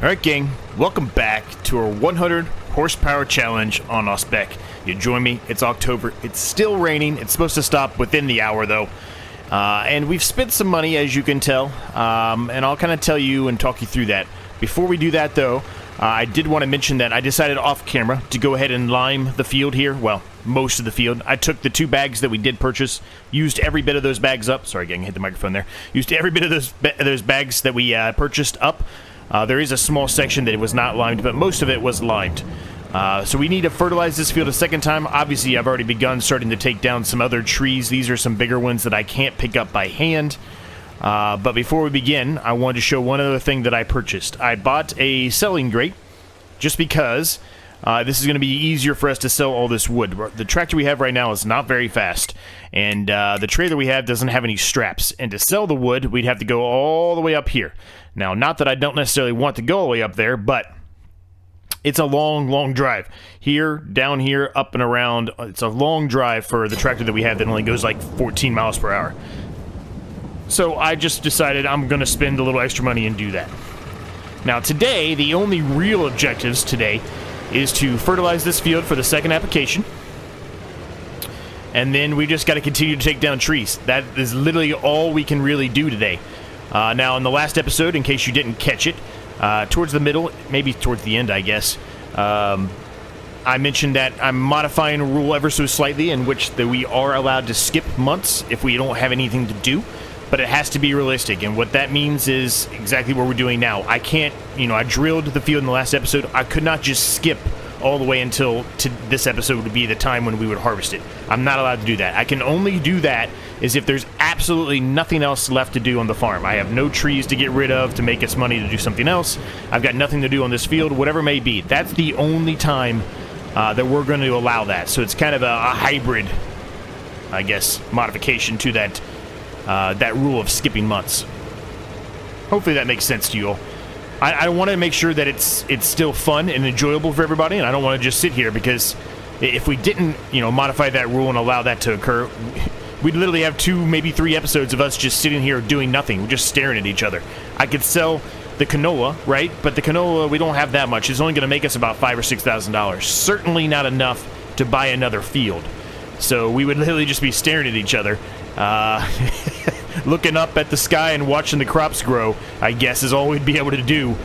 Alright gang, welcome back to our 100 horsepower challenge on Ostbeck. You join me, it's October, it's still raining, it's supposed to stop within the hour though. And we've spent some money as you can tell, and I'll kind of tell you and talk you through that. Before we do that though, I did want to mention that I decided off camera to go ahead and lime the field here, well, most of the field. I took the 2 bags that we did purchase, used every bit of those bags up, sorry gang, hit the microphone there, used every bit of those bags that we purchased up. There is a small section that it was not limed, but most of it was limed. So we need to fertilize this field a second time. Obviously, I've already begun starting to take down some other trees. These are some bigger ones that I can't pick up by hand. But before we begin, I wanted to show one other thing that I purchased. I bought a selling grate just because this is going to be easier for us to sell all this wood. The tractor we have right now is not very fast, and the trailer we have doesn't have any straps. And to sell the wood, we'd have to go all the way up here. Now, not that I don't necessarily want to go all the way up there, but it's a long, long drive. Here, down here, up and around. It's a long drive for the tractor that we have that only goes like 14 miles per hour. So I just decided I'm going to spend a little extra money and do that. Now, today, the only real objectives today is to fertilize this field for the second application. And then we just got to continue to take down trees. That is literally all we can really do today. Now, in the last episode, in case you didn't catch it, towards the middle, maybe towards the end, I guess, I mentioned that I'm modifying a rule ever so slightly in which that we are allowed to skip months if we don't have anything to do, but it has to be realistic, and what that means is exactly what we're doing now. I can't, I drilled the field in the last episode. I could not just skip all the way until this episode would be the time when we would harvest it. I'm not allowed to do that. I can only do that is if there's absolutely nothing else left to do on the farm. I have no trees to get rid of to make us money to do something else. I've got nothing to do on this field, whatever it may be. That's the only time that we're going to allow that. So it's kind of a hybrid, I guess, modification to that that rule of skipping months. Hopefully that makes sense to you all. I want to make sure that it's still fun and enjoyable for everybody, and I don't want to just sit here, because if we didn't, modify that rule and allow that to occur, we'd literally have 2, maybe 3 episodes of us just sitting here doing nothing. We're just staring at each other. I could sell the canola, right? But the canola, we don't have that much. It's only going to make us about $5,000 or $6,000. Certainly not enough to buy another field. So we would literally just be staring at each other, looking up at the sky and watching the crops grow, I guess, is all we'd be able to do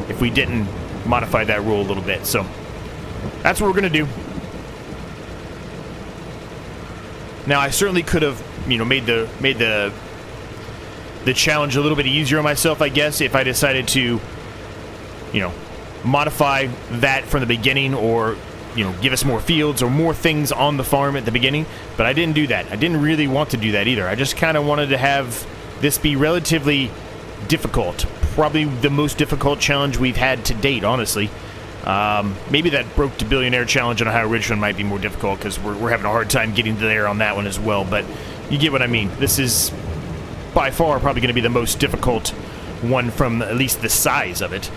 if we didn't modify that rule a little bit. So that's what we're going to do. Now, I certainly could have, made the challenge a little bit easier on myself, I guess, if I decided to, modify that from the beginning, or give us more fields or more things on the farm at the beginning, but I didn't do that. I didn't really want to do that either. I just kind of wanted to have this be relatively difficult. Probably the most difficult challenge we've had to date, honestly. Maybe that Broke to Billionaire challenge on Ohio Ridge one might be more difficult, because we're having a hard time getting there on that one as well, but you get what I mean. This is by far probably going to be the most difficult one from at least the size of it.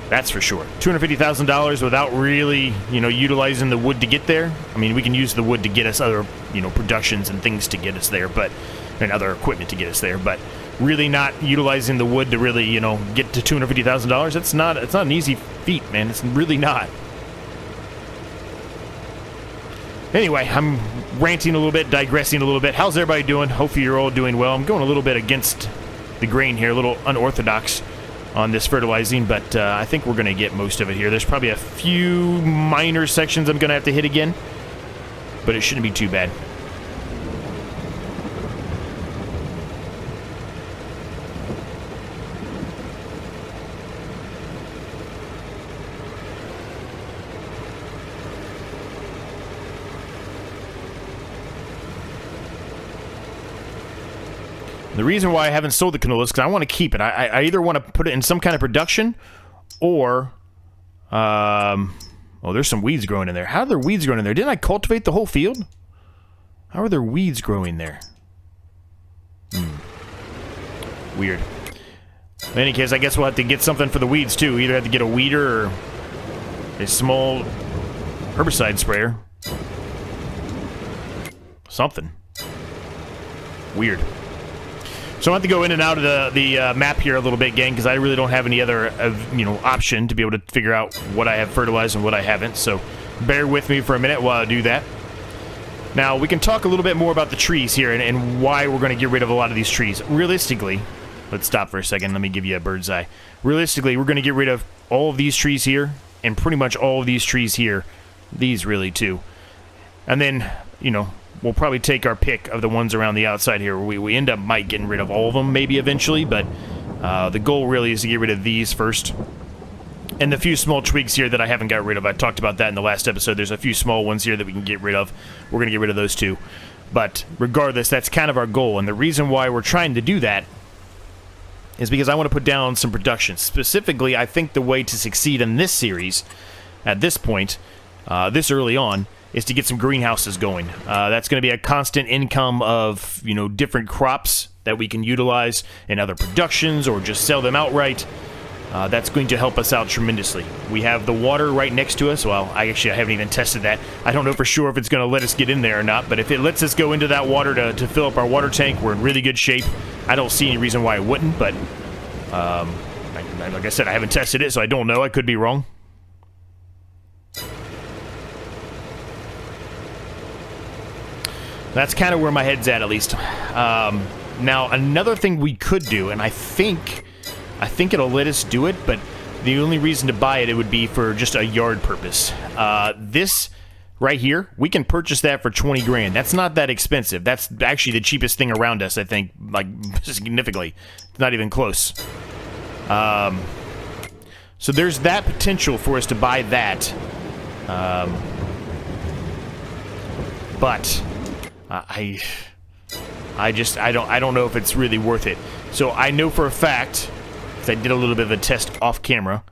That's for sure. $250,000 without really, utilizing the wood to get there. I mean, we can use the wood to get us other, productions and things to get us there, and other equipment to get us there, but really not utilizing the wood to really, get to $250,000. It's not an easy feat, man. It's really not. Anyway, I'm ranting a little bit, digressing a little bit. How's everybody doing? Hopefully you're all doing well. I'm going a little bit against the grain here, a little unorthodox on this fertilizing, but I think we're going to get most of it here. There's probably a few minor sections I'm going to have to hit again, but it shouldn't be too bad. The reason why I haven't sold the canola is because I want to keep it. I either want to put it in some kind of production, or oh, there's some weeds growing in there. How are there weeds growing in there? Didn't I cultivate the whole field? How are there weeds growing there? Weird. In any case, I guess we'll have to get something for the weeds too. Either have to get a weeder or a small herbicide sprayer. Something. Weird. So I have to go in and out of the map here a little bit, gang, because I really don't have any other option to be able to figure out what I have fertilized and what I haven't. So bear with me for a minute while I do that. Now, we can talk a little bit more about the trees here and why we're going to get rid of a lot of these trees. Realistically, let's stop for a second. Let me give you a bird's eye. Realistically, we're going to get rid of all of these trees here and pretty much all of these trees here. These really, too. And then, we'll probably take our pick of the ones around the outside here. We end up might getting rid of all of them maybe eventually, but the goal really is to get rid of these first. And the few small tweaks here that I haven't got rid of, I talked about that in the last episode. There's a few small ones here that we can get rid of. We're going to get rid of those too. But regardless, that's kind of our goal. And the reason why we're trying to do that is because I want to put down some production. Specifically, I think the way to succeed in this series, at this point, this early on, is to get some greenhouses going. That's going to be a constant income of, different crops that we can utilize in other productions or just sell them outright. That's going to help us out tremendously. We have the water right next to us. Well, I haven't even tested that. I don't know for sure if it's going to let us get in there or not, but if it lets us go into that water to fill up our water tank, we're in really good shape. I don't see any reason why it wouldn't, but like I said, I haven't tested it, so I don't know. I could be wrong. That's kind of where my head's at least. Now, another thing we could do, and I think it'll let us do it, but the only reason to buy it would be for just a yard purpose. This right here, we can purchase that for 20 grand. That's not that expensive. That's actually the cheapest thing around us, I think, like, significantly. It's not even close. So there's that potential for us to buy that. But I don't know if it's really worth it. So I know for a fact, because I did a little bit of a test off camera,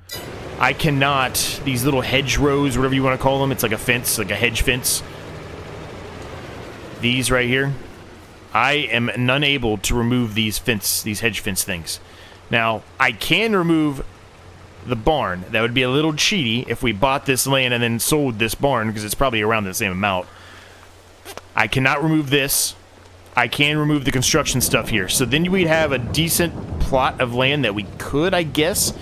I cannot, these little hedge rows, whatever you want to call them, it's like a fence, like a hedge fence. These right here, I am unable to remove these hedge fence things. Now, I can remove the barn. That would be a little cheaty if we bought this land and then sold this barn, because it's probably around the same amount. I cannot remove this. I can remove the construction stuff here. So then we'd have a decent plot of land that we could, I guess,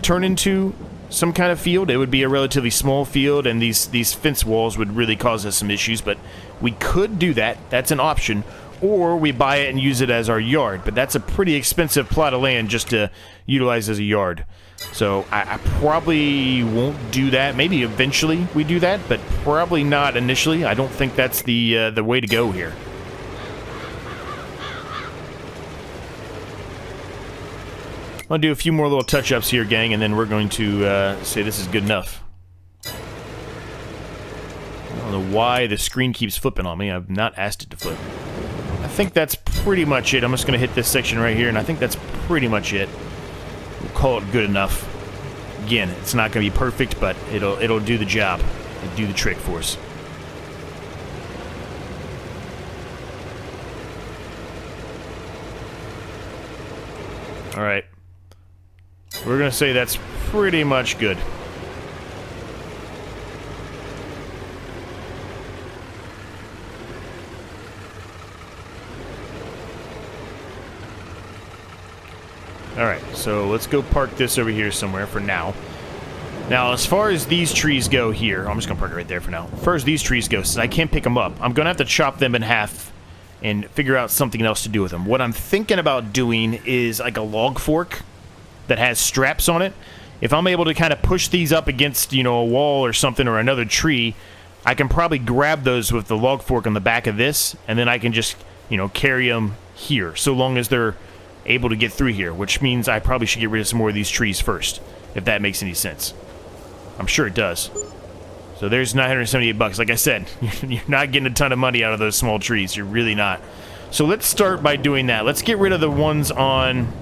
turn into some kind of field. It would be a relatively small field, and these fence walls would really cause us some issues, but we could do that. That's an option. Or we buy it and use it as our yard, but that's a pretty expensive plot of land just to utilize as a yard. So I probably won't do that. Maybe eventually we do that, but probably not initially. I don't think that's the way to go here. I'll do a few more little touch-ups here, gang, and then we're going to say this is good enough. I don't know why the screen keeps flipping on me. I've not asked it to flip. I think that's pretty much it. I'm just going to hit this section right here, and I think that's pretty much it. We'll call it good enough. Again, it's not going to be perfect, but it'll do the job. It'll do the trick for us. All right. We're going to say that's pretty much good. Alright, so let's go park this over here somewhere for now. Now, as far as these trees go here, I'm just going to park it right there for now. As far as these trees go, since I can't pick them up, I'm going to have to chop them in half and figure out something else to do with them. What I'm thinking about doing is like a log fork that has straps on it. If I'm able to kind of push these up against, a wall or something or another tree, I can probably grab those with the log fork on the back of this, and then I can just, carry them here, so long as they're able to get through here, which means I probably should get rid of some more of these trees first, if that makes any sense. I'm sure it does. So there's 978 bucks. Like I said, you're not getting a ton of money out of those small trees. You're really not. So let's start by doing that. Let's get rid of the ones on...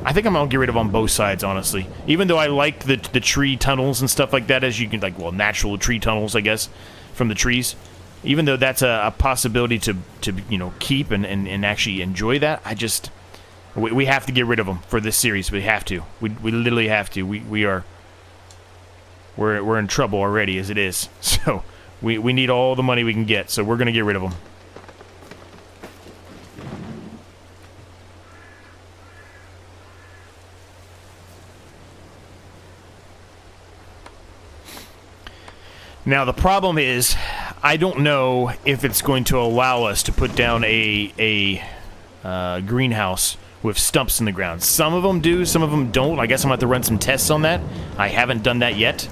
I think I'm going to get rid of on both sides, honestly. Even though I like the tree tunnels and stuff like that, as you can, natural tree tunnels, I guess, from the trees. Even though that's a possibility to keep and actually enjoy that, we have to get rid of them for this series. We have to. We literally have to. We're in trouble already as it is. So we need all the money we can get. So we're going to get rid of them. Now, the problem is, I don't know if it's going to allow us to put down a greenhouse with stumps in the ground. Some of them do, some of them don't. I guess I'm going to have to run some tests on that. I haven't done that yet.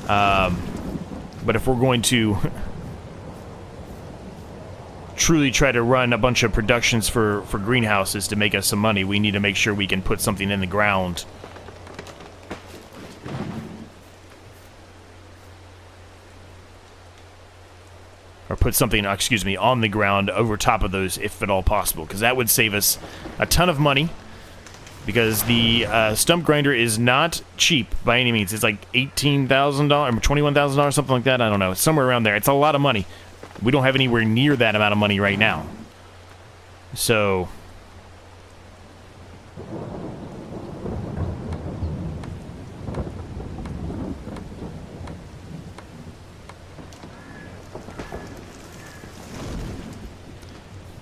But if we're going to truly try to run a bunch of productions for greenhouses to make us some money, we need to make sure we can put something in the ground. Or put something, excuse me, on the ground over top of those, if at all possible. Because that would save us a ton of money. Because the stump grinder is not cheap by any means. It's like $18,000 or $21,000, something like that. I don't know. It's somewhere around there. It's a lot of money. We don't have anywhere near that amount of money right now. So...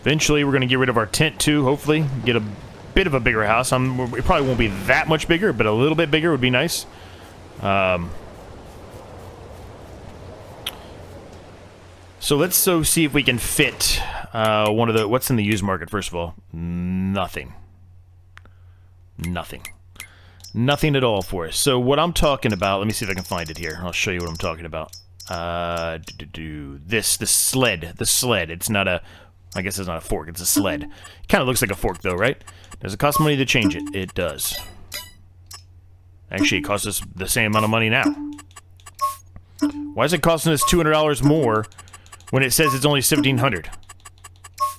eventually, we're going to get rid of our tent, too, hopefully. Get a bit of a bigger house. It probably won't be that much bigger, but a little bit bigger would be nice. So let's see if we can fit one of the... What's in the used market, first of all? Nothing. Nothing. Nothing at all for us. So what I'm talking about... Let me see if I can find it here. I'll show you what I'm talking about. The sled. The sled. It's not a... I guess it's not a fork, it's a sled. It kind of looks like a fork, though, right? Does it cost money to change it? It does. Actually, it costs us the same amount of money now. Why is it costing us $200 more when it says it's only $1,700?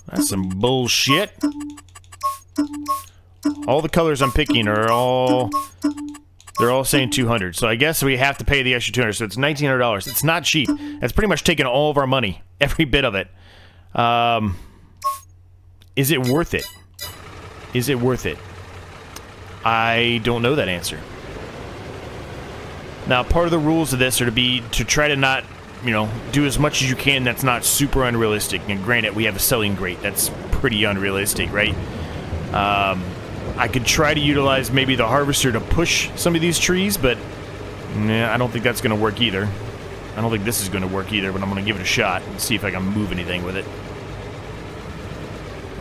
That's some bullshit. All the colors I'm picking are all... They're all saying $200, so I guess we have to pay the extra $200, so it's $1,900. It's not cheap. It's pretty much taking all of our money, every bit of it. Is it worth it? Is it worth it? I don't know that answer. Now, part of the rules of this are to try to not, you know, do as much as you can that's not super unrealistic. And granted, we have a selling grate. That's pretty unrealistic, right? I could try to utilize maybe the harvester to push some of these trees, but nah, I don't think that's going to work either. I don't think this is going to work either, but I'm going to give it a shot and see if I can move anything with it.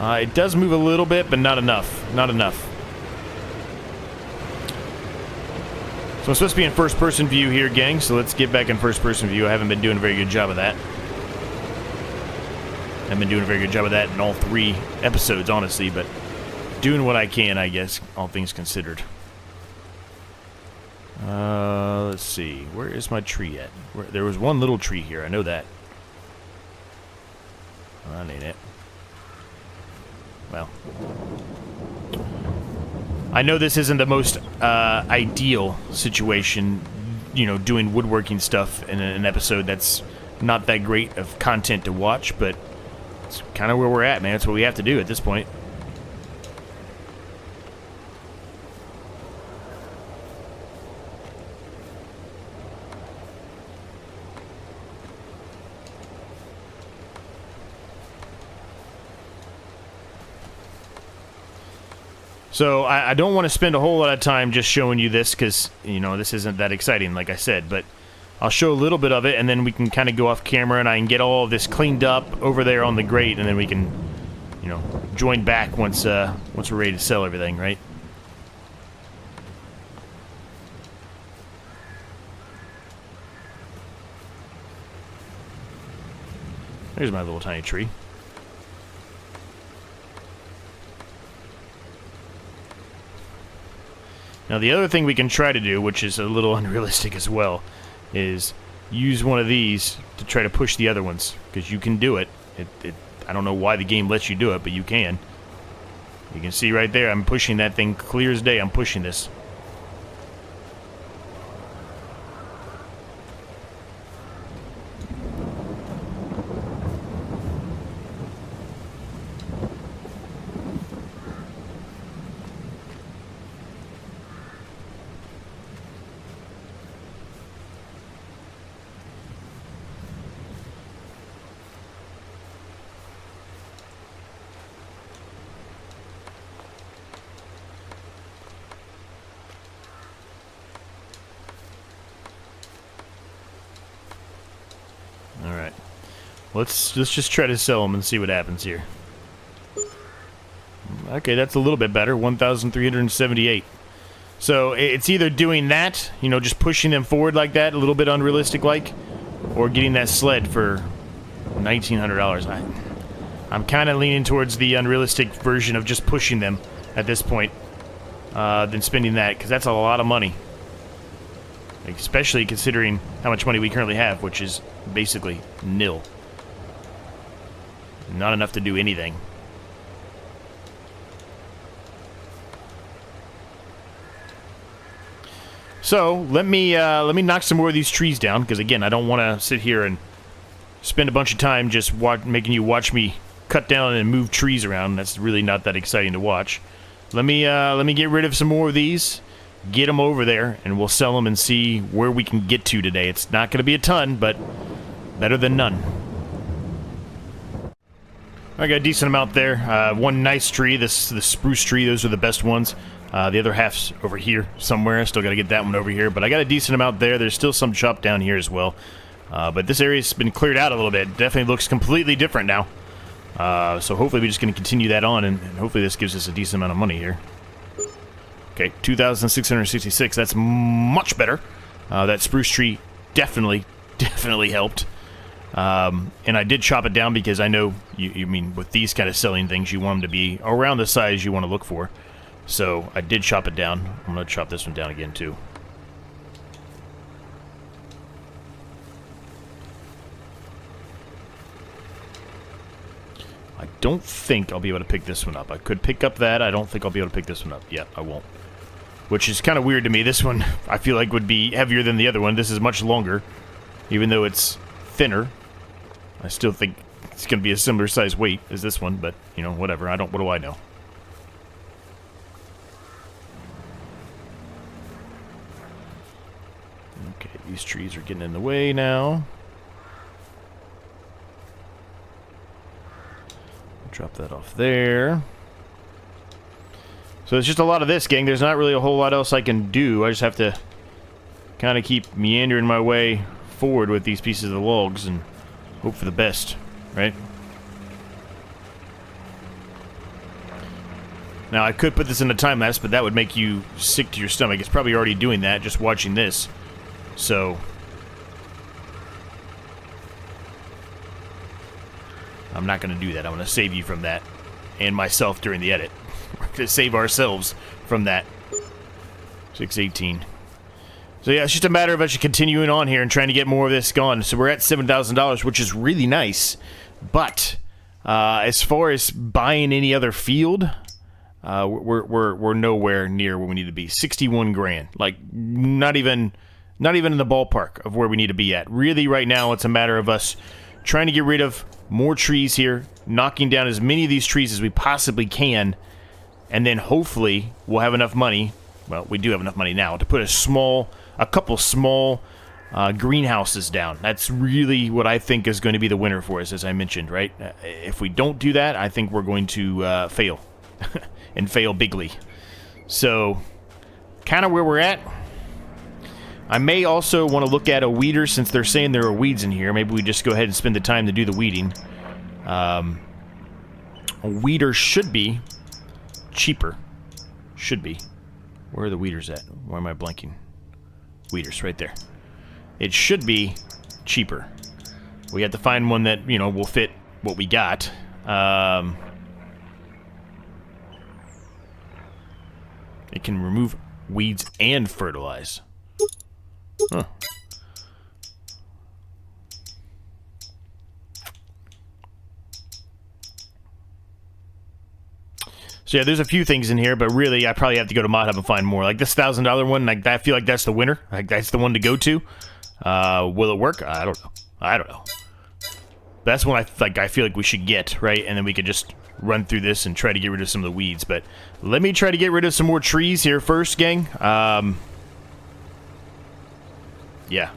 It does move a little bit, but not enough. Not enough. So I'm supposed to be in first-person view here, gang, so let's get back in first-person view. I haven't been doing a very good job of that. I haven't been doing a very good job of that in all 3 episodes, honestly, but doing what I can, I guess, all things considered. Let's see. Where is my tree at? There was one little tree here. I know that. Oh, that ain't it. Well. I know this isn't the most ideal situation, you know, doing woodworking stuff in an episode that's not that great of content to watch, but it's kind of where we're at, man. That's what we have to do at this point. So I don't want to spend a whole lot of time just showing you this because, you know, this isn't that exciting, like I said. But I'll show a little bit of it, and then we can kind of go off camera, and I can get all of this cleaned up over there on the grate, and then we can, you know, join back once we're ready to sell everything, right? There's my little tiny tree. Now, the other thing we can try to do, which is a little unrealistic as well, is use one of these to try to push the other ones, because you can do it. I don't know why the game lets you do it, but you can. You can see right there, I'm pushing that thing clear as day. I'm pushing this. Let's just try to sell them and see what happens here. Okay, that's a little bit better. 1,378. So it's either doing that, you know, just pushing them forward like that, a little bit unrealistic like, or getting that sled for $1,900. I'm kind of leaning towards the unrealistic version of just pushing them at this point than spending that, because that's a lot of money. Especially considering how much money we currently have, which is basically nil. Not enough to do anything. So let me knock some more of these trees down, because again, I don't want to sit here and spend a bunch of time just making you watch me cut down and move trees around. That's really not that exciting to watch. Let me get rid of some more of these, get them over there, and we'll sell them and see where we can get to today. It's not going to be a ton, but better than none. I got a decent amount there. One nice tree, the spruce tree, those are the best ones. The other half's over here somewhere. I still got to get that one over here, but I got a decent amount there. There's still some chopped down here as well. But this area's been cleared out a little bit. Definitely looks completely different now. So hopefully we're just going to continue that on, and hopefully this gives us a decent amount of money here. Okay, 2,666. That's much better. That spruce tree definitely helped. And I did chop it down because I know, you mean, with these kind of selling things, you want them to be around the size you want to look for. So I did chop it down. I'm going to chop this one down again, too. I don't think I'll be able to pick this one up. I could pick up that. I don't think I'll be able to pick this one up. Yeah, I won't. Which is kind of weird to me. This one, I feel like, would be heavier than the other one. This is much longer, even though it's thinner. I still think it's going to be a similar size weight as this one, but, you know, whatever. What do I know? Okay, these trees are getting in the way now. Drop that off there. So it's just a lot of this, gang. There's not really a whole lot else I can do. I just have to kind of keep meandering my way forward with these pieces of logs and hope for the best, right? Now, I could put this in a time lapse, but that would make you sick to your stomach. It's probably already doing that, just watching this. So I'm not going to do that. I'm going to save you from that, and myself during the edit. We're going to save ourselves from that. 618. So yeah, it's just a matter of us continuing on here and trying to get more of this gone. So we're at $7,000, which is really nice. But as far as buying any other field, we're nowhere near where we need to be. 61 grand, like not even in the ballpark of where we need to be at. Really, right now, it's a matter of us trying to get rid of more trees here, knocking down as many of these trees as we possibly can, and then hopefully we'll have enough money. Well, we do have enough money now to put a couple small greenhouses down. That's really what I think is going to be the winner for us, as I mentioned, right? If we don't do that, I think we're going to fail, and fail bigly. So, kind of where we're at. I may also want to look at a weeder, since they're saying there are weeds in here. Maybe we just go ahead and spend the time to do the weeding. A weeder should be cheaper. Should be. Where are the weeders at? Why am I blanking? Weeders, right there. It should be cheaper. We have to find one that, you know, will fit what we got. It can remove weeds and fertilize. Huh. So yeah, there's a few things in here, but really I probably have to go to ModHub and find more. Like this $1,000 one, like I feel like that's the winner. Like that's the one to go to. Will it work? I don't know. I don't know. That's one I feel like we should get, right? And then we could just run through this and try to get rid of some of the weeds. But let me try to get rid of some more trees here first, gang. Yeah,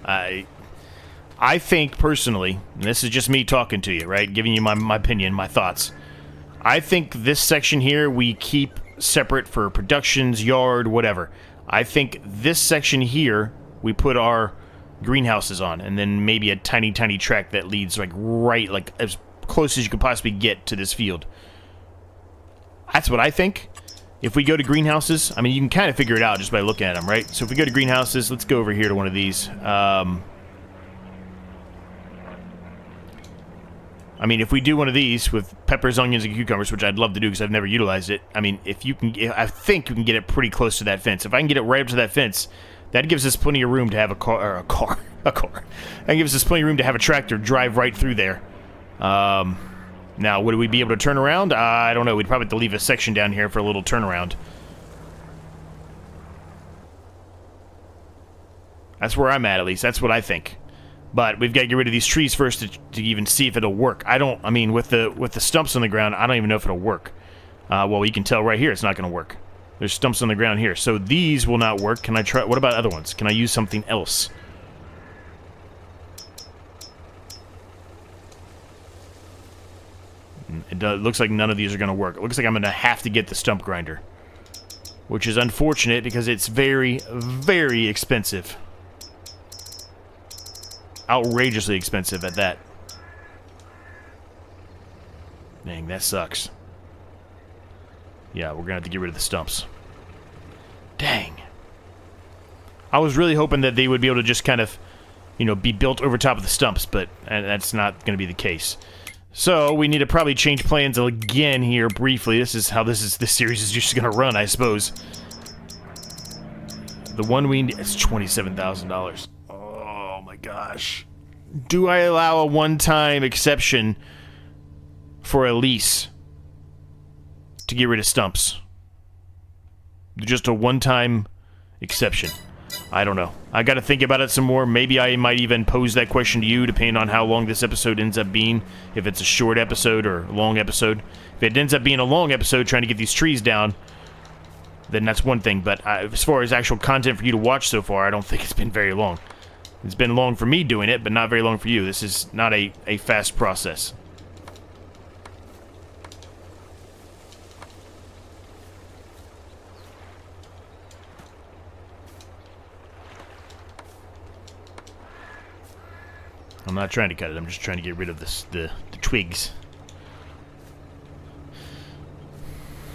I think personally, and this is just me talking to you, right? Giving you my opinion, my thoughts. I think this section here we keep separate for productions, yard, whatever. I think this section here we put our greenhouses on, and then maybe a tiny, tiny track that leads like right, like as close as you could possibly get to this field. That's what I think. If we go to greenhouses, I mean, you can kind of figure it out just by looking at them, right? So if we go to greenhouses, let's go over here to one of these. I mean, if we do one of these with peppers, onions, and cucumbers, which I'd love to do because I've never utilized it. I mean, if you can, I think you can get it pretty close to that fence. If I can get it right up to that fence, that gives us plenty of room to have a car. That gives us plenty of room to have a tractor drive right through there. Now, would we be able to turn around? I don't know. We'd probably have to leave a section down here for a little turnaround. That's where I'm at least. That's what I think. But we've got to get rid of these trees first to even see if it'll work. I mean, with the stumps on the ground, I don't even know if it'll work. Well, you can tell right here it's not going to work. There's stumps on the ground here. So these will not work. Can I try? What about other ones? Can I use something else? It looks like none of these are going to work. It looks like I'm going to have to get the stump grinder, which is unfortunate because it's very, very expensive. Outrageously expensive at that. Dang, that sucks. Yeah, we're gonna have to get rid of the stumps. Dang. I was really hoping that they would be able to just kind of, you know, be built over top of the stumps, but that's not gonna be the case. So we need to probably change plans again here briefly. This is how this series is just gonna run, I suppose. The one we need is $27,000. Oh my gosh. Do I allow a one-time exception for a lease to get rid of stumps? Just a one-time exception. I don't know. I gotta think about it some more. Maybe I might even pose that question to you, depending on how long this episode ends up being. If it's a short episode or a long episode. If it ends up being a long episode trying to get these trees down, then that's one thing. But as far as actual content for you to watch so far, I don't think it's been very long. It's been long for me doing it, but not very long for you. This is not a fast process. I'm not trying to cut it. I'm just trying to get rid of the twigs.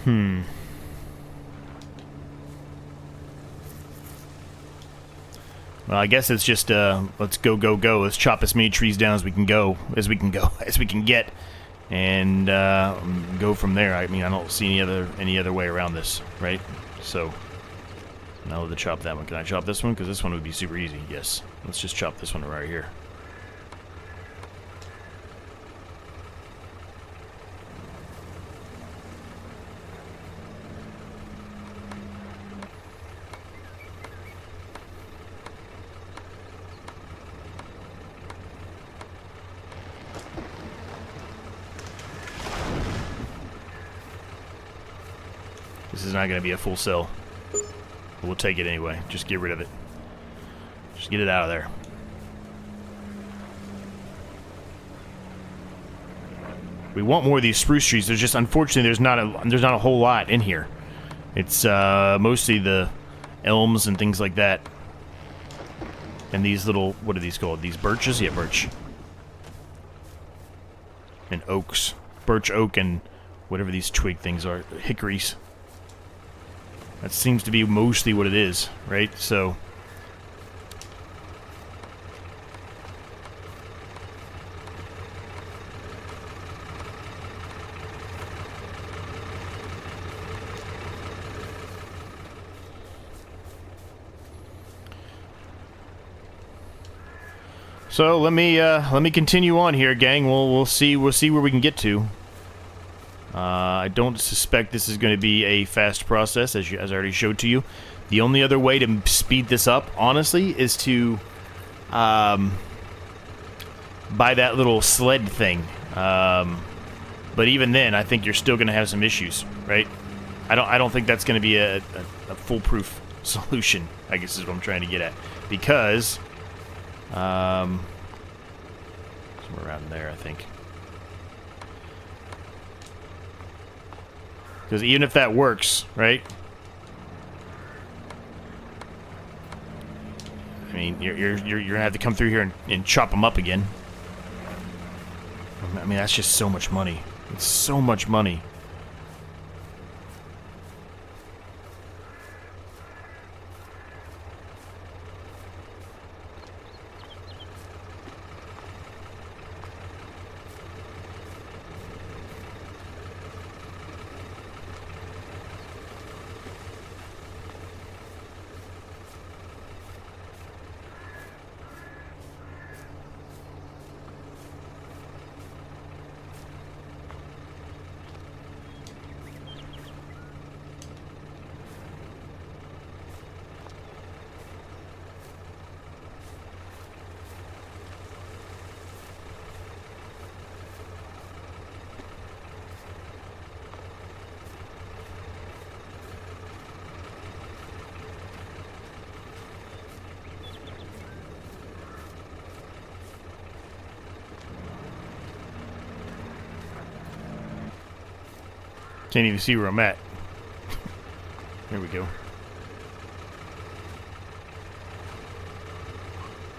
Well, I guess it's just, let's go. Let's chop as many trees down as we can as we can get, and go from there. I mean, I don't see any other way around this, right? So, now let's chop that one. Can I chop this one? Because this one would be super easy. Yes. Let's just chop this one right here. This is not going to be a full sell. But we'll take it anyway. Just get rid of it. Just get it out of there. We want more of these spruce trees. There's just, unfortunately, there's not a whole lot in here. It's mostly the elms and things like that. And these little, what are these called? These birches? Yeah, birch. And oaks. Birch, oak, and whatever these twig things are. Hickories. That seems to be mostly what it is, right? So, let me continue on here, gang. We'll see where we can get to. I don't suspect this is going to be a fast process, as I already showed to you. The only other way to speed this up, honestly, is to buy that little sled thing. But even then, I think you're still going to have some issues, right? I don't think that's going to be a foolproof solution, I guess is what I'm trying to get at. Because, somewhere around there, I think. Because even if that works, right? I mean, mean, you're gonna have to come through here and chop them up again. I mean, that's just so much money. It's so much money. Can't even see where I'm at. There we go.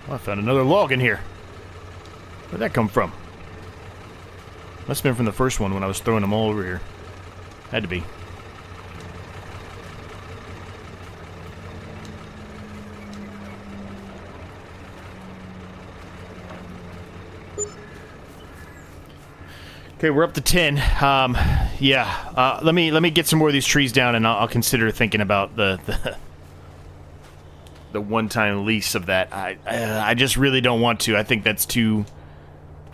Well, I found another log in here. Where'd that come from? Must have been from the first one when I was throwing them all over here. Had to be. Okay, we're up to 10. Yeah. Let me get some more of these trees down, and I'll consider thinking about the one-time lease of that. I just really don't want to. I think that's too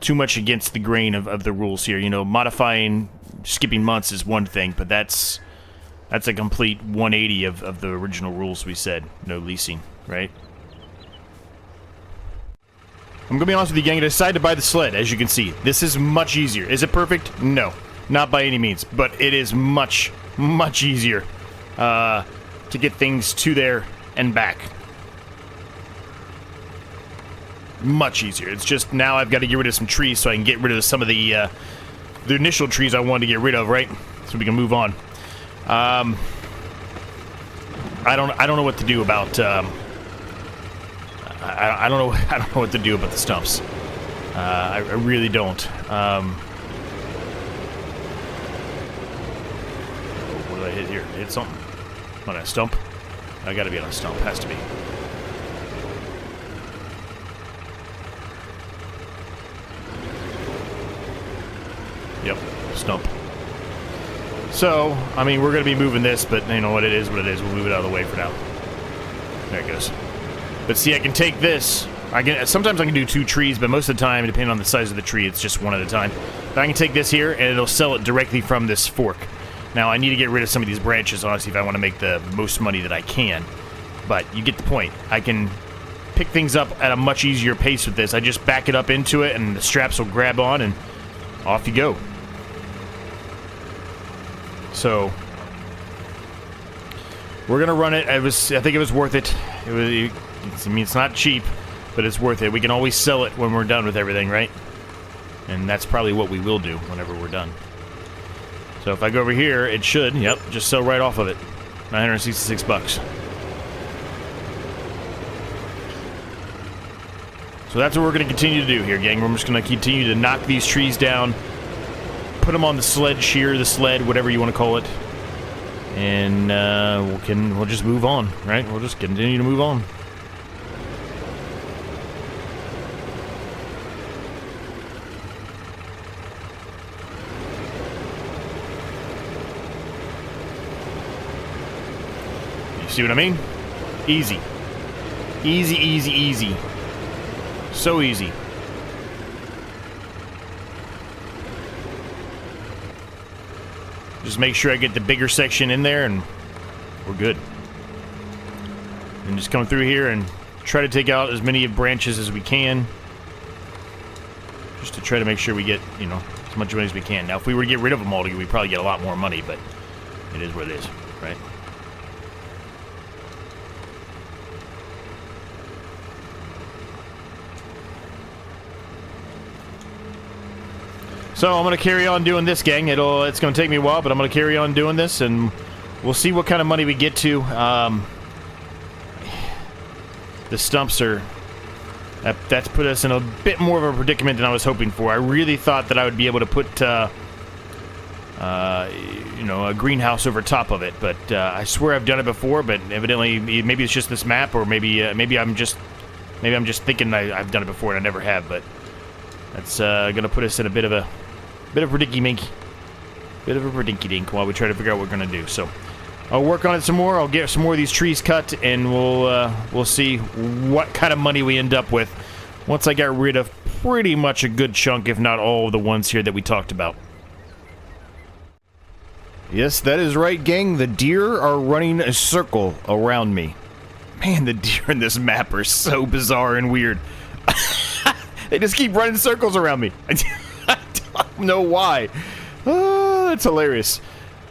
much against the grain of the rules here. You know, modifying, skipping months is one thing, but that's a complete 180 of the original rules we said. No leasing, right? I'm gonna be honest with you, gang. I decided to buy the sled, as you can see. This is much easier. Is it perfect? No. Not by any means. But it is much, much easier to get things to there and back. Much easier. It's just now I've got to get rid of some trees so I can get rid of some of the initial trees I wanted to get rid of, right? So we can move on. I don't know what to do about... I don't know what to do about the stumps. I really don't. What did I hit here? Hit something? On a stump? I gotta be on a stump. Has to be. Yep, stump. So, I mean, we're gonna be moving this, but you know what it is, what it is. We'll move it out of the way for now. There it goes. But see, I can take this. Sometimes I can do 2 trees, but most of the time, depending on the size of the tree, it's just one at a time. But I can take this here, and it'll sell it directly from this fork. Now, I need to get rid of some of these branches, honestly, if I want to make the most money that I can. But you get the point. I can pick things up at a much easier pace with this. I just back it up into it, and the straps will grab on, and off you go. So, we're gonna run it. I think it was worth it. I mean, it's not cheap, but it's worth it. We can always sell it when we're done with everything, right? And that's probably what we will do whenever we're done. So if I go over here, it should, yep, just sell right off of it. 966 bucks. So that's what we're going to continue to do here, gang. We're just going to continue to knock these trees down, put them on the sled, shear the sled, whatever you want to call it. And we'll just move on, right? We'll just continue to move on. You see what I mean? Easy. Easy, easy, easy. So easy. Just make sure I get the bigger section in there and we're good. And just come through here and try to take out as many branches as we can. Just to try to make sure we get, you know, as much money as we can. Now, if we were to get rid of them all, we'd probably get a lot more money, but it is what it is, right? So I'm going to carry on doing this, gang. It's going to take me a while, but I'm going to carry on doing this, and we'll see what kind of money we get to. The stumps are That's put us in a bit more of a predicament than I was hoping for. I really thought that I would be able to put, you know, a greenhouse over top of it, but I swear I've done it before. But evidently, maybe it's just this map, or maybe I'm just thinking I've done it before and I never have. But that's gonna put us in a bit of a predicament. Bit of a predinky-dink while we try to figure out what we're going to do. So, I'll work on it some more. I'll get some more of these trees cut, and we'll see what kind of money we end up with once I get rid of pretty much a good chunk, if not all of the ones here that we talked about. Yes, that is right, gang. The deer are running a circle around me. Man, the deer in this map are so bizarre and weird. They just keep running circles around me. I don't know why. Oh, that's hilarious.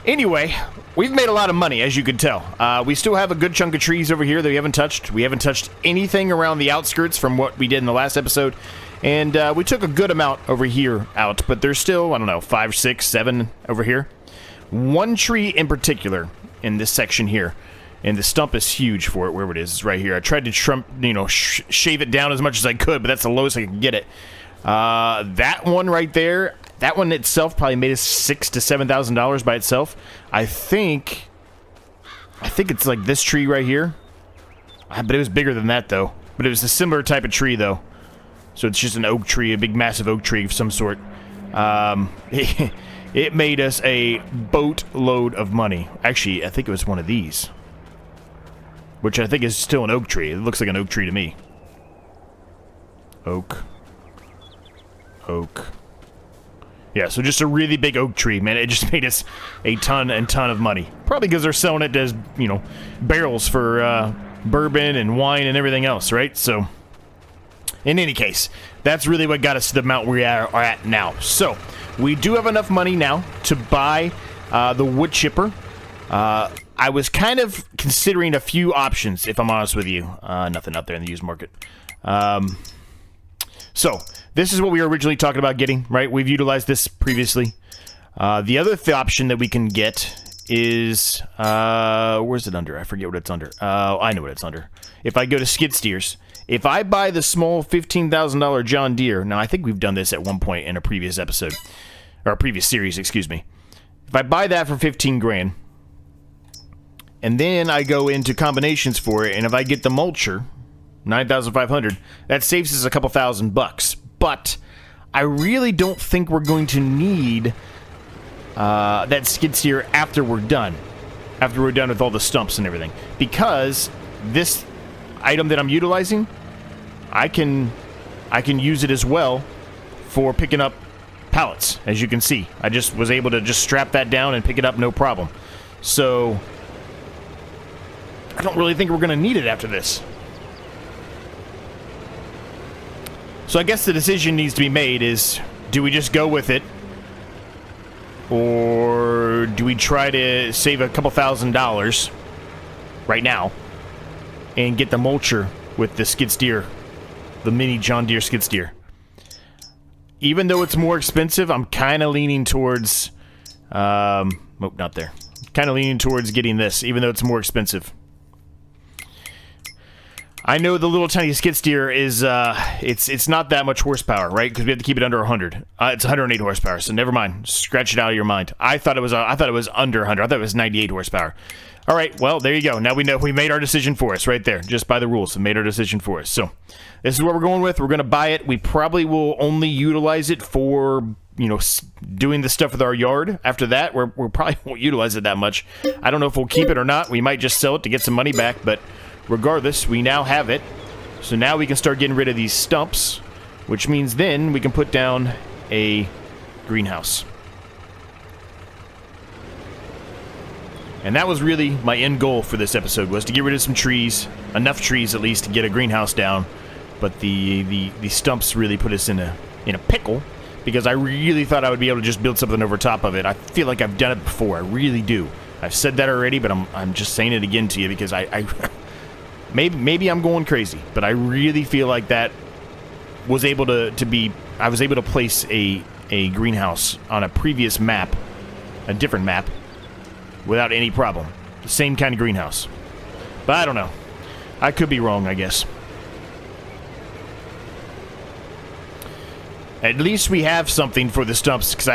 Anyway, we've made a lot of money, as you can tell. We still have a good chunk of trees over here that we haven't touched. We haven't touched anything around the outskirts from what we did in the last episode. And we took a good amount over here out, but there's still, I don't know, 5, 6, 7 over here. One tree in particular in this section here, and the stump is huge for it, wherever it is. It's right here. I tried to shave it down as much as I could, but that's the lowest I could get it. That one right there, that one itself probably made us $6,000 to $7,000 by itself. I think it's like this tree right here. But it was bigger than that, though. But it was a similar type of tree, though. So it's just an oak tree, a big, massive oak tree of some sort. It made us a boatload of money. Actually, I think it was one of these, which I think is still an oak tree. It looks like an oak tree to me. Oak. Yeah, so just a really big oak tree, man. It just made us a ton and ton of money. Probably because they're selling it as, you know, barrels for bourbon and wine and everything else, right? So, in any case, that's really what got us to the amount we are at now. So, we do have enough money now to buy the wood chipper. I was kind of considering a few options, if I'm honest with you. Nothing out there in the used market. So, this is what we were originally talking about getting, right? We've utilized this previously. The other option that we can get is... where's it under? I forget what it's under. I know what it's under. If I go to skid steers, if I buy the small $15,000 John Deere... Now, I think we've done this at one point in a previous episode. Or a previous series, excuse me. If I buy that for 15 grand, and then I go into combinations for it, and if I get the mulcher... 9,500. That saves us a couple $1,000. But I really don't think we're going to need that skid steer after we're done. After we're done with all the stumps and everything. Because this item that I'm utilizing, I can use it as well for picking up pallets, as you can see. I just was able to just strap that down and pick it up no problem. So I don't really think we're going to need it after this. So I guess the decision needs to be made is, do we just go with it? Or do we try to save a couple $1,000 right now and get the mulcher with the skid steer, the mini John Deere skid steer? Even though it's more expensive, I'm kind of leaning towards, oh, not there. Kind of leaning towards getting this, even though it's more expensive. I know the little tiny skid steer is, it's not that much horsepower, right? Because we have to keep it under 100. It's 108 horsepower, so never mind. Scratch it out of your mind. I thought it was under 100. I thought it was 98 horsepower. All right, well, there you go. Now we know we made our decision for us right there, just by the rules. We made our decision for us. So this is what we're going with. We're going to buy it. We probably will only utilize it for, you know, doing the stuff with our yard. After that, we probably won't utilize it that much. I don't know if we'll keep it or not. We might just sell it to get some money back, but regardless, we now have it. So now we can start getting rid of these stumps, which means then we can put down a greenhouse. And that was really my end goal for this episode, was to get rid of some trees, enough trees at least to get a greenhouse down. But the stumps really put us in a pickle, because I really thought I would be able to just build something over top of it. I feel like I've done it before. I really do. I've said that already, but I'm just saying it again to you because I maybe I'm going crazy, but I really feel like that was able to be... I was able to place a greenhouse on a previous map, a different map, without any problem. The same kind of greenhouse. But I don't know. I could be wrong, I guess. At least we have something for the stumps, because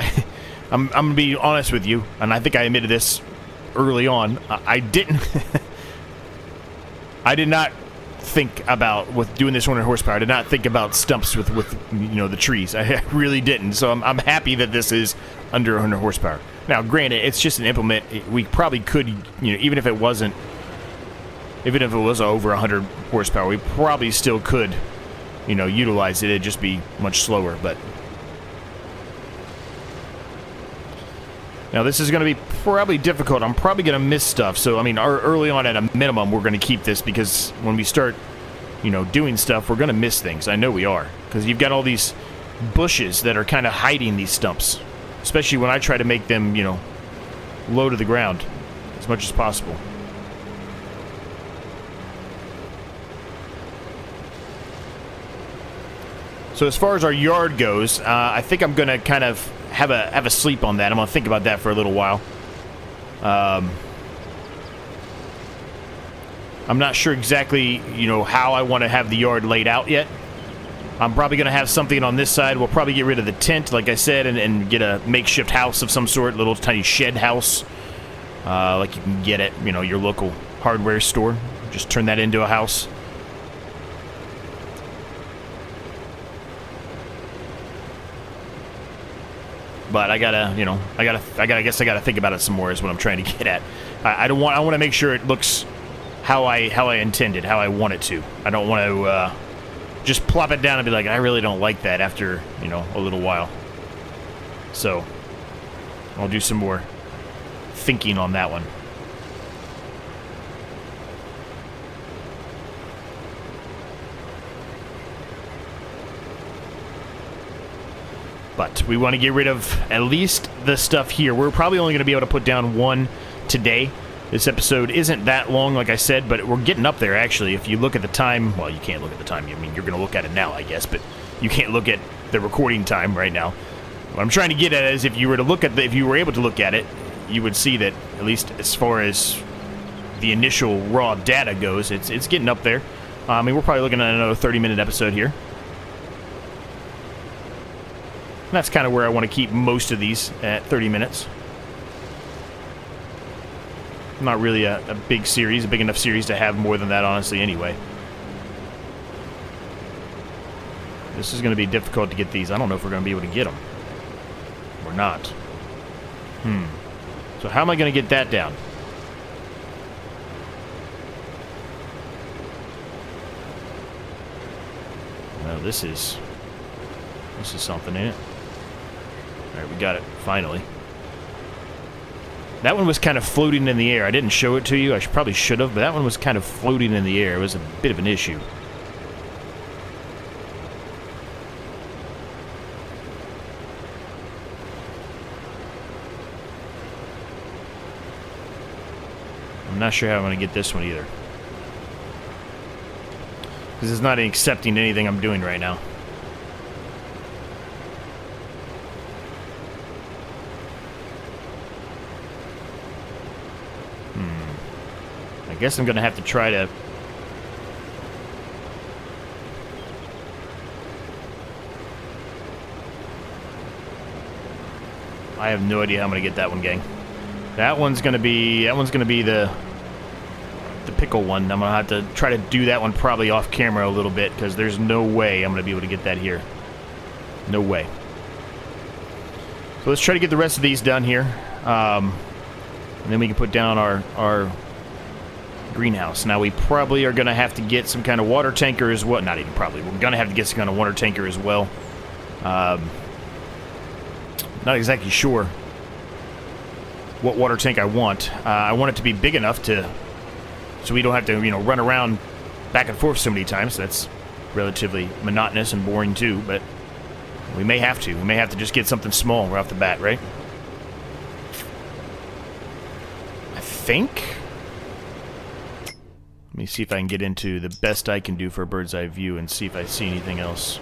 I'm going to be honest with you, and I think I admitted this early on. I didn't... I did not think about, with doing this 100 horsepower, I did not think about stumps with you know, the trees. I really didn't. So I'm happy that this is under 100 horsepower. Now, granted, it's just an implement. We probably could, you know, even if it was over 100 horsepower, we probably still could, you know, utilize it. It'd just be much slower, but... Now, this is going to be probably difficult. I'm probably going to miss stuff. So, I mean, early on at a minimum, we're going to keep this, because when we start, you know, doing stuff, we're going to miss things. I know we are, because you've got all these bushes that are kind of hiding these stumps, especially when I try to make them, you know, low to the ground as much as possible. So as far as our yard goes, I think I'm going to kind of have a sleep on that. I'm going to think about that for a little while. I'm not sure exactly, you know, how I want to have the yard laid out yet. I'm probably going to have something on this side. We'll probably get rid of the tent, like I said, and get a makeshift house of some sort, little tiny shed house, like you can get at, you know, your local hardware store. Just turn that into a house. But I gotta, you know, I guess I gotta think about it some more. Is what I'm trying to get at. I want to make sure it looks how I intended, how I want it to. I don't want to just plop it down and be like, I really don't like that after, you know, a little while. So I'll do some more thinking on that one. But we want to get rid of at least the stuff here. We're probably only going to be able to put down one today. This episode isn't that long, like I said, but we're getting up there, actually. If you look at the time, well, you can't look at the time. I mean, you're going to look at it now, I guess, but you can't look at the recording time right now. What I'm trying to get at is if you were able to look at it, you would see that, at least as far as the initial raw data goes, it's getting up there. I mean, we're probably looking at another 30-minute episode here. And that's kind of where I want to keep most of these, at 30 minutes. Not really a big series, a big enough series to have more than that, honestly, anyway. This is going to be difficult to get these. I don't know if we're going to be able to get them. Or not. So how am I going to get that down? Well, this is something, ain't it? Alright, we got it, finally. That one was kind of floating in the air. I didn't show it to you. I probably should have, but that one was kind of floating in the air. It was a bit of an issue. I'm not sure how I'm going to get this one either. Because it's not accepting anything I'm doing right now. I guess I'm going to have to try to... I have no idea how I'm going to get that one, gang. That one's going to be the pickle one. I'm going to have to try to do that one probably off camera a little bit, because there's no way I'm going to be able to get that here. No way. So let's try to get the rest of these done here. And then we can put down our greenhouse. Now we probably are going to have to get some kind of water tanker as well. Not even probably. We're going to have to get some kind of water tanker as well. Not exactly sure what water tank I want. I want it to be big enough so we don't have to, you know, run around back and forth so many times. That's relatively monotonous and boring too, but we may have to. We may have to just get something small right off the bat, right? I think... Let me see if I can get into the best I can do for a bird's eye view and see if I see anything else.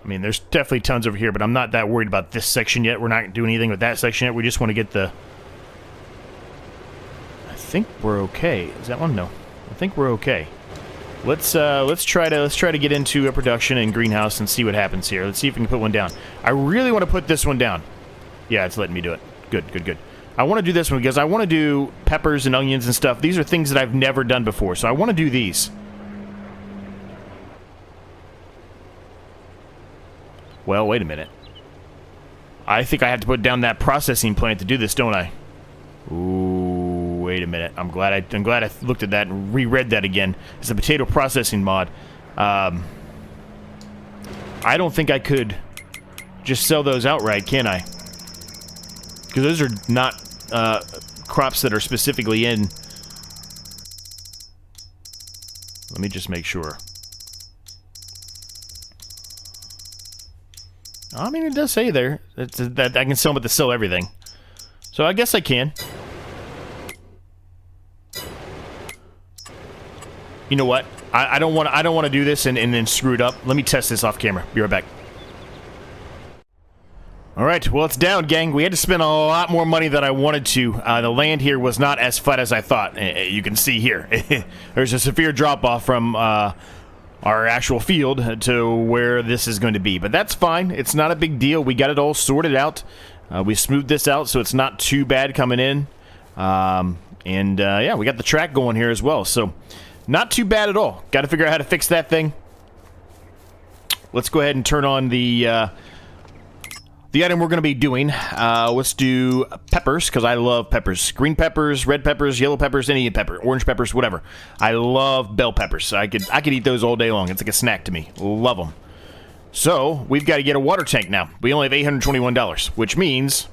I mean, there's definitely tons over here, but I'm not that worried about this section yet. We're not doing anything with that section yet. We just want to get the think we're okay. Is that one? No. I think we're okay. Let's try to get into a production in greenhouse and see what happens here. Let's see if we can put one down. I really want to put this one down. Yeah, it's letting me do it. Good, good, good. I want to do this one because I want to do peppers and onions and stuff. These are things that I've never done before, so I want to do these. Well, wait a minute. I think I have to put down that processing plant to do this, don't I? Ooh, wait a minute. I'm glad I looked at that and reread that again. It's a potato processing mod. I don't think I could just sell those outright, can I? Because those are not crops that are specifically in. Let me just make sure. I mean, it does say there that I can sell them to sell everything. So I guess I can. You know what? I don't want to do this and then screw it up. Let me test this off camera. Be right back. All right, well, it's down, gang. We had to spend a lot more money than I wanted to. The land here was not as flat as I thought. You can see here. There's a severe drop-off from our actual field to where this is going to be. But that's fine. It's not a big deal. We got it all sorted out. We smoothed this out, so it's not too bad coming in. Yeah, we got the track going here as well. So not too bad at all. Got to figure out how to fix that thing. Let's go ahead and turn on the item we're going to be doing. Let's do peppers, because I love peppers. Green peppers, red peppers, yellow peppers, any pepper, orange peppers, whatever. I love bell peppers. I could eat those all day long. It's like a snack to me. Love them. So, we've got to get a water tank now. We only have $821, which means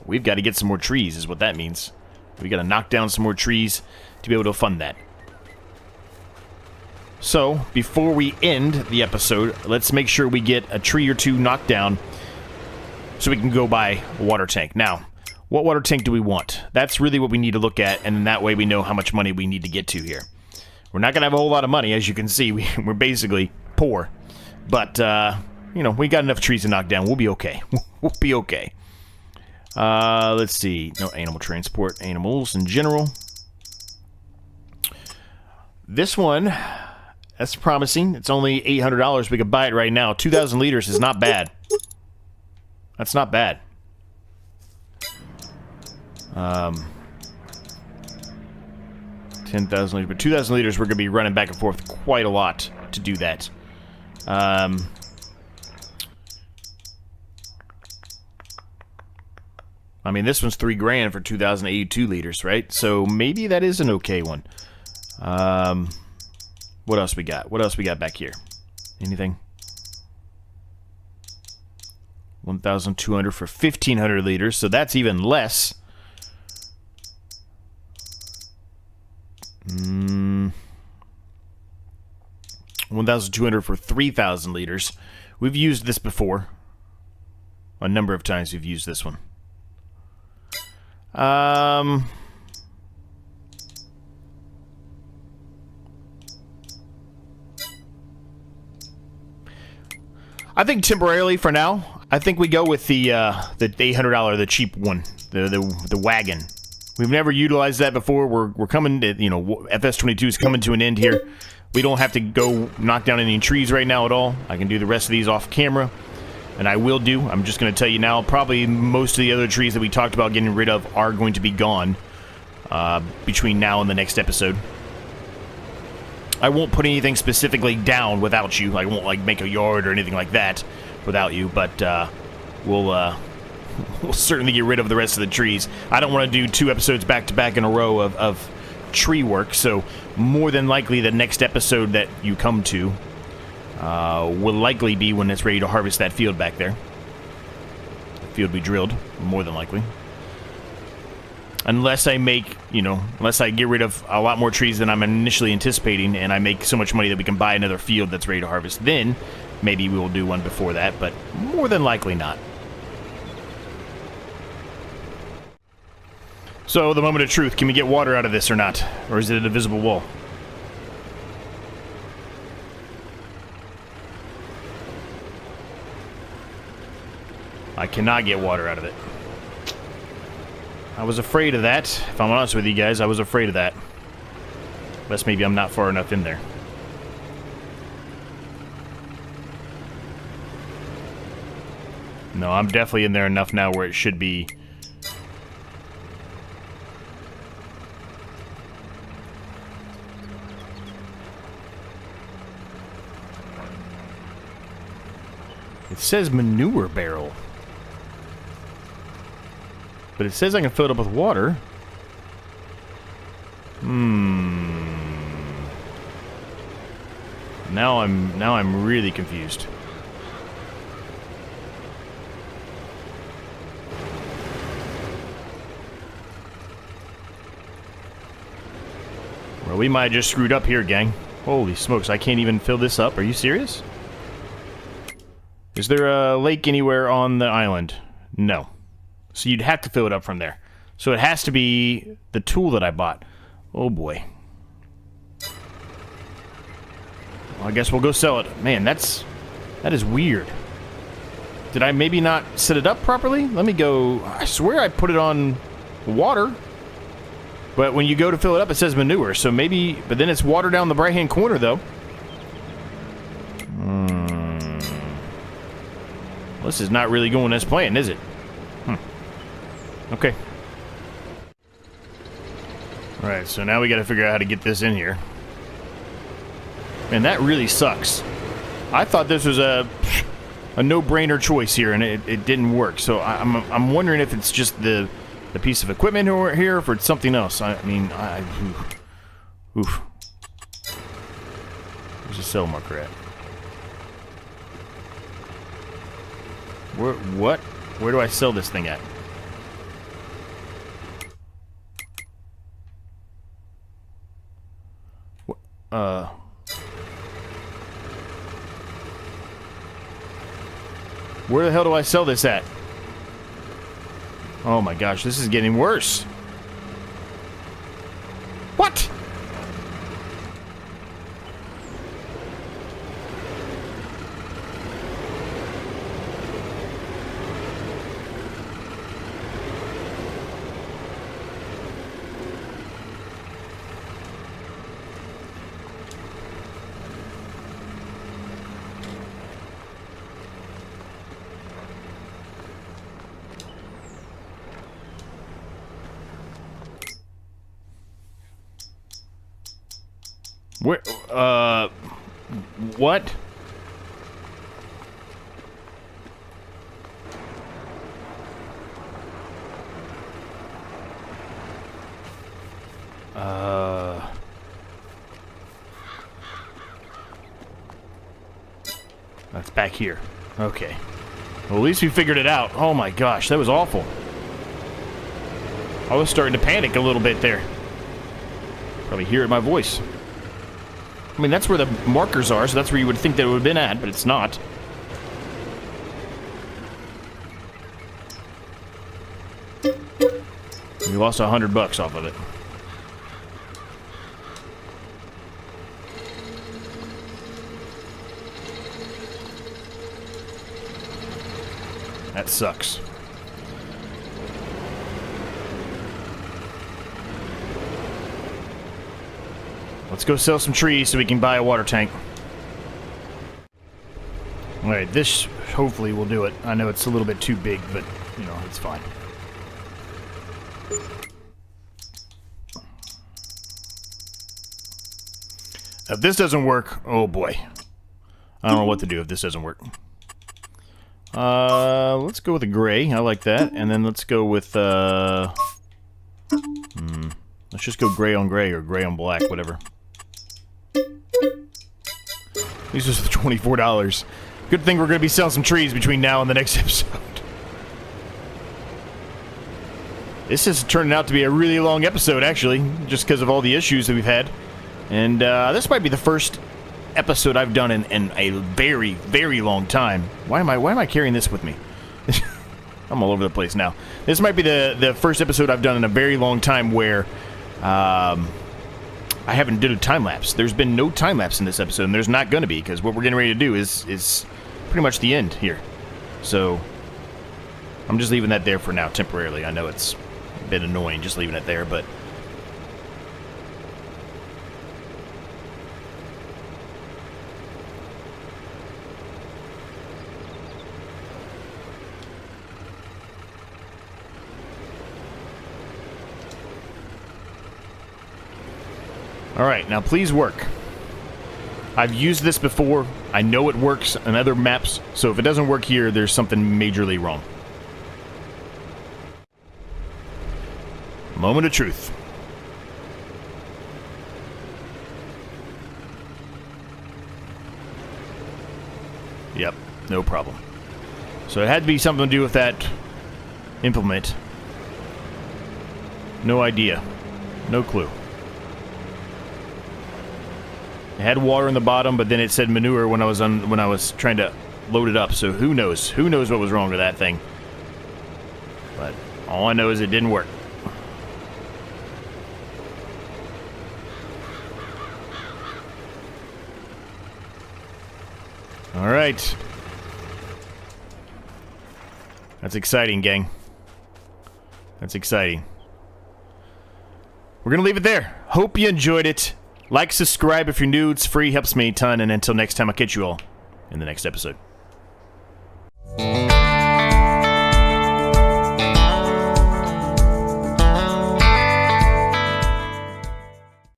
we've got to get some more trees, is what that means. We've got to knock down some more trees to be able to fund that. So, before we end the episode, let's make sure we get a tree or two knocked down so we can go buy a water tank. Now, what water tank do we want? That's really what we need to look at, and then that way we know how much money we need to get to here. We're not going to have a whole lot of money, as you can see. We're basically poor. But, you know, we got enough trees to knock down. We'll be okay. We'll be okay. Let's see. No animal transport. Animals in general. This one, that's promising. It's only $800. We could buy it right now. 2,000 liters is not bad. That's not bad. 10,000 liters. But 2,000 liters, we're going to be running back and forth quite a lot to do that. I mean, this one's $3,000 for 2,082 liters, right? So maybe that is an okay one. What else we got? What else we got back here? Anything? 1,200 for 1,500 liters, so that's even less. 1,200 for 3,000 liters. We've used this before. A number of times we've used this one. I think temporarily for now, I think we go with the $800, the cheap one, the wagon. We've never utilized that before. We're coming to, you know, FS22 is coming to an end here. We don't have to go knock down any trees right now at all. I can do the rest of these off camera, and I will do. I'm just going to tell you now, probably most of the other trees that we talked about getting rid of are going to be gone between now and the next episode. I won't put anything specifically down without you. I won't like make a yard or anything like that without you, but we'll certainly get rid of the rest of the trees. I don't want to do 2 episodes back to back in a row of tree work, so more than likely the next episode that you come to will likely be when it's ready to harvest that field back there. The field we drilled, more than likely. Unless I make, you know, unless I get rid of a lot more trees than I'm initially anticipating, and I make so much money that we can buy another field that's ready to harvest, then maybe we will do one before that, but more than likely not. So, the moment of truth, can we get water out of this or not? Or is it an invisible wall? I cannot get water out of it. I was afraid of that. If I'm honest with you guys, I was afraid of that. Unless maybe I'm not far enough in there. No, I'm definitely in there enough now where it should be. It says manure barrel. But it says I can fill it up with water. Now I'm really confused. Well, we might have just screwed up here, gang. Holy smokes, I can't even fill this up. Are you serious? Is there a lake anywhere on the island? No. So you'd have to fill it up from there. So it has to be the tool that I bought. Oh boy. Well, I guess we'll go sell it. Man, that is weird. Did I maybe not set it up properly? Let me go. I swear I put it on water. But when you go to fill it up, it says manure. So maybe, but then it's water down the right-hand corner, though. This is not really going as planned, is it? Okay. Alright, so now we gotta figure out how to get this in here. Man, that really sucks. I thought this was a no-brainer choice here, and it didn't work. So I'm wondering if it's just the piece of equipment here, or if it's something else. I mean, oof. There's a sell marker at. What? Where do I sell this thing at? Where the hell do I sell this at? Oh my gosh, this is getting worse. What? Where, what? That's back here. Okay. Well, at least we figured it out. Oh my gosh, that was awful. I was starting to panic a little bit there. Probably hear it in my voice. I mean, that's where the markers are, so that's where you would think they would have been at, but it's not. We lost $100 off of it. That sucks. Let's go sell some trees so we can buy a water tank. Alright, this hopefully will do it. I know it's a little bit too big, but, you know, it's fine. If this doesn't work, oh boy. I don't know what to do if this doesn't work. Let's go with a gray. I like that. And then let's go with, let's just go gray on gray or gray on black, whatever. These are for $24. Good thing we're going to be selling some trees between now and the next episode. This is turning out to be a really long episode, actually, just because of all the issues that we've had. And this might be the first episode I've done in a very, very long time. Why am I carrying this with me? I'm all over the place now. This might be the first episode I've done in a very long time where I haven't did a time-lapse. There's been no time-lapse in this episode, and there's not going to be, because what we're getting ready to do is pretty much the end here. So, I'm just leaving that there for now, temporarily. I know it's bit annoying just leaving it there, but... Alright, now please work. I've used this before. I know it works on other maps, so if it doesn't work here, there's something majorly wrong. Moment of truth. Yep, no problem. So it had to be something to do with that implement. No idea. No clue. It had water in the bottom, but then it said manure when I was trying to load it up. So who knows? Who knows what was wrong with that thing? But all I know is it didn't work. All right. That's exciting, gang. That's exciting. We're gonna leave it there. Hope you enjoyed it. Like, subscribe if you're new. It's free, helps me a ton. And until next time, I'll catch you all in the next episode.